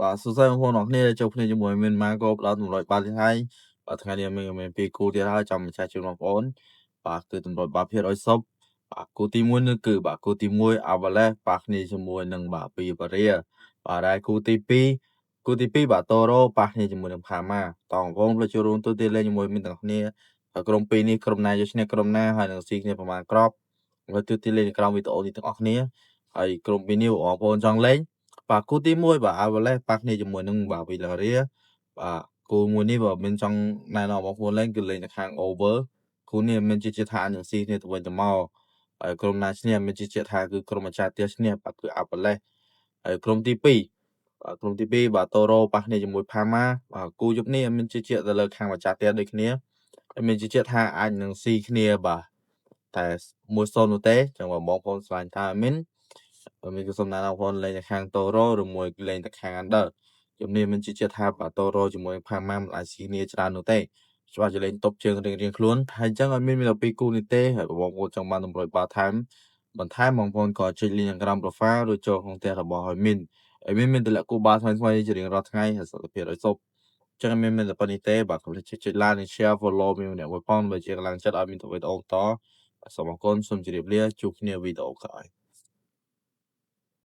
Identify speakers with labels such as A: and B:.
A: បាទសួស្តីបងប្អូនអរគ្នាជួបគ្នាជាមួយមានម៉ាកូផ្ដល់តម្រុយបាទទៀតហើយបាទថ្ងៃនេះមានពីគូទៀតហើយចាំម្ចាស់ជូនបងប្អូនបាទគឺតម្រុយបាទភាគរយសុបបាទគូទី1នោះគឺបាទគូទី1 Avalanche បាទគ្នាជាមួយនឹងបាទពីបារាបាទហើយគូទី2បាទតូរ៉ូបាទគ្នាជាមួយនឹងផាម៉ាតបងប្អូនផ្លេចចូលរួមទូទាលេងជាមួយមានទាំងគ្នាក្រុម2នេះក្រុមណាយកឈ្នះក្រុមណាហើយនឹងស៊ីគ្នាប្រមាណគ្រាប់ហើយទូទាលេងក្រោមវីដេអូនេះទាំងអស់គ្នាហើយក្រុម2នេះបងប្អូនចង់លេងបាទគូទី1បាទ Avalanche ប៉ះគ្នាជាមួយនឹងបាទ Villaria បាទគូមួយនេះបើមិនចង់ណែនាំបងប្អូនលេងគឺលេងនៅខាង over គូនេះមិនជឿជាក់ថានឹងស៊ីគ្នាទៅវិញទៅមកហើយក្រុមណាឈ្នះមិនជឿជាក់ថាគឺក្រុមម្ចាស់ផ្ទះឈ្នះបាទគឺ Avalanche ហើយក្រុមទី2បាទក្រុមទី2បាទ Toro ប៉ះគ្នាជាមួយ Parma បាទគូយប់នេះមិនជឿជាក់ទៅលើខាងម្ចាស់ផ្ទះដូចគ្នាហើយមិនជឿជាក់ថាអាចនឹងស៊ីគ្នាបាទតែ1-0នោះទេចឹងបងប្អូនស្វែងថាមិនមានក៏សំណាងបងប្អូនលេងនៅខាងតូរ៉ូឬមួយលេងទៅខាង under ជំនាញមិនជឿជាក់ថាបាទតូរ៉ូជាមួយផាម៉ាមិនអាចស៊ីគ្នាច្រើននោះទេច្បាស់ជាលេងតុបជើងរៀងខ្លួនហើយអញ្ចឹងអត់មាន12គូនេះទេហើយបងប្អូនចង់បានតម្រុយបាល់ថែមបន្ថែមបងប្អូនក៏ចុច link ខាងក្រោម profile ឬចូលក្នុងផ្ទះរបស់ឲ្យមានតម្លាក់គូបាល់ថ្មីជារៀងរាល់ថ្ងៃហើយសុខភាពឲ្យសុខចឹងមានតែប៉ុណ្្នេះទេបាទកុំភ្លេចចុច like និង share follow មានម្នាក់មួយផងបើជាកម្លាំងចិត្តឲ្យមានវីដេអូបន្តសូមអរគុណសូមជម្រាបលាជួបគ្នាវីដេអូក្រោយ